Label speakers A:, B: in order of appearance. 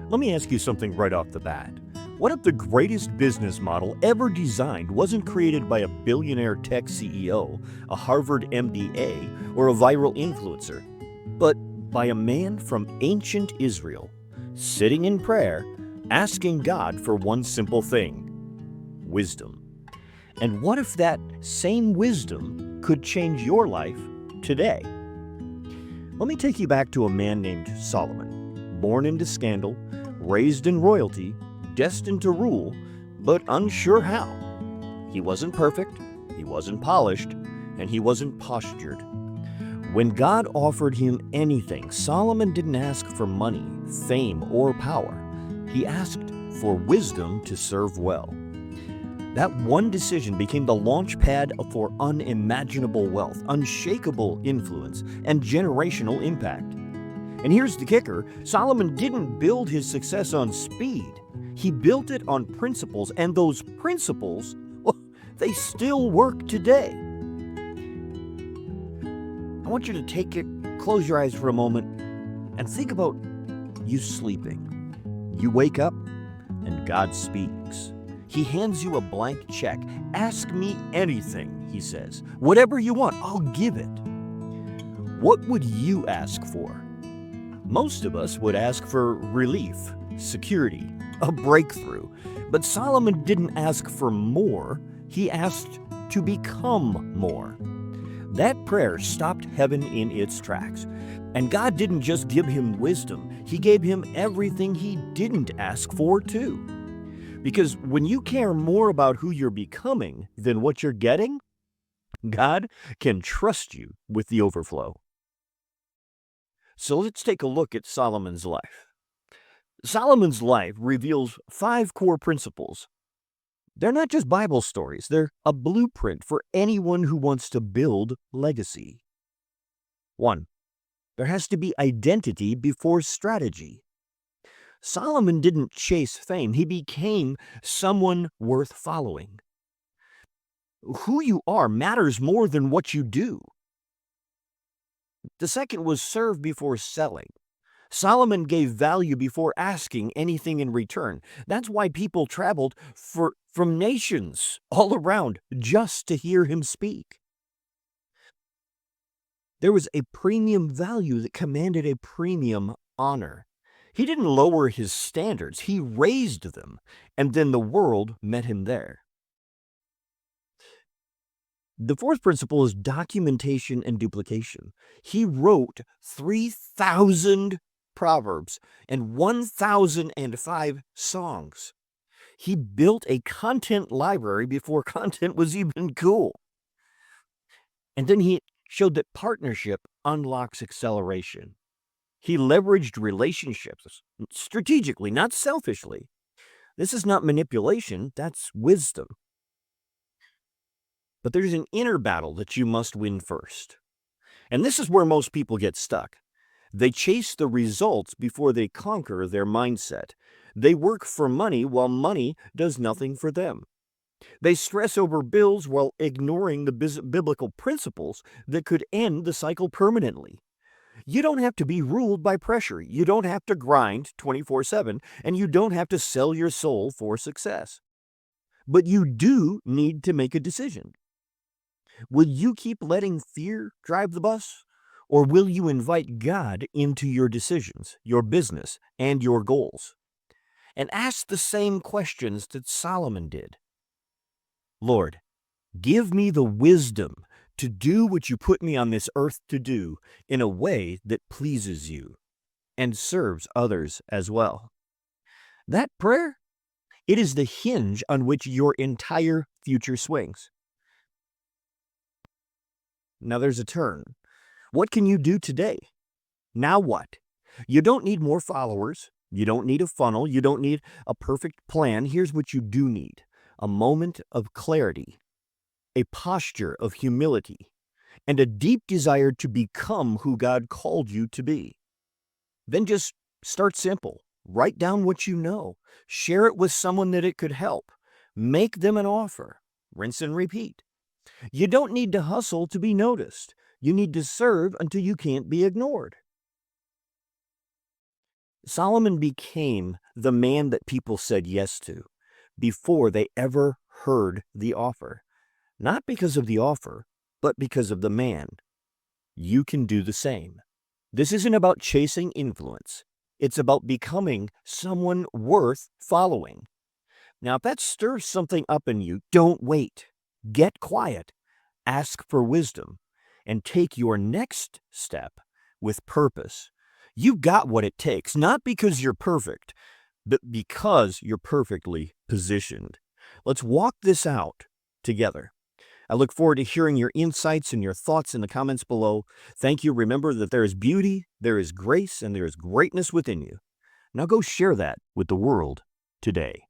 A: Let me ask you something right off the bat. What if the greatest business model ever designed wasn't created by a billionaire tech CEO, a Harvard MBA, or a viral influencer, but by a man from ancient Israel, sitting in prayer, asking God for one simple thing: wisdom? And what if that same wisdom could change your life today? Let me take you back to a man named Solomon, born into scandal, raised in royalty, destined to rule, but unsure how. He wasn't perfect, he wasn't polished, and he wasn't postured. When God offered him anything, Solomon didn't ask for money, fame, or power. He asked for wisdom to serve well. That one decision became the launch pad for unimaginable wealth, unshakable influence, and generational impact. And here's the kicker: Solomon didn't build his success on speed. He built it on principles, and those principles, well, they still work today. I want you to close your eyes for a moment and think about you sleeping. You wake up and God speaks. He hands you a blank check. Ask me anything, he says. Whatever you want, I'll give it. What would you ask for? Most of us would ask for relief, security, a breakthrough. But Solomon didn't ask for more. He asked to become more. That prayer stopped heaven in its tracks. And God didn't just give him wisdom. He gave him everything he didn't ask for, too. Because when you care more about who you're becoming than what you're getting, God can trust you with the overflow. So let's take a look at Solomon's life. Solomon's life reveals 5 core principles. They're not just Bible stories, they're a blueprint for anyone who wants to build legacy. 1. There has to be identity before strategy. Solomon didn't chase fame, he became someone worth following. Who you are matters more than what you do. The second was serve before selling. Solomon gave value before asking anything in return. That's why people traveled from nations all around just to hear him speak. There was a premium value that commanded a premium honor. He didn't lower his standards, he raised them, and then the world met him there. The fourth principle is documentation and duplication. He wrote 3,000 proverbs and 1,005 songs. He built a content library before content was even cool. And then he showed that partnership unlocks acceleration. He leveraged relationships strategically, not selfishly. This is not manipulation, that's wisdom. But there's an inner battle that you must win first. And this is where most people get stuck. They chase the results before they conquer their mindset. They work for money while money does nothing for them. They stress over bills while ignoring the biblical principles that could end the cycle permanently. You don't have to be ruled by pressure. You don't have to grind 24/7, and you don't have to sell your soul for success. But you do need to make a decision. Will you keep letting fear drive the bus? Or will you invite God into your decisions, your business, and your goals? And ask the same questions that Solomon did. Lord, give me the wisdom to do what you put me on this earth to do in a way that pleases you and serves others as well. That prayer, it is the hinge on which your entire future swings. Now there's a turn. What can you do today? Now what? You don't need more followers. You don't need a funnel. You don't need a perfect plan. Here's what you do need: a moment of clarity, a posture of humility, and a deep desire to become who God called you to be. Then just start simple. Write down what you know. Share it with someone that it could help. Make them an offer. Rinse and repeat. You don't need to hustle to be noticed. You need to serve until you can't be ignored. Solomon became the man that people said yes to before they ever heard the offer. Not because of the offer, but because of the man. You can do the same. This isn't about chasing influence. It's about becoming someone worth following. Now, if that stirs something up in you, don't wait. Get quiet, ask for wisdom, and take your next step with purpose. You got what it takes, not because you're perfect, but because you're perfectly positioned. Let's walk this out together. I look forward to hearing your insights and your thoughts in the comments below. Thank you. Remember that there is beauty, there is grace, and there is greatness within you. Now go share that with the world today.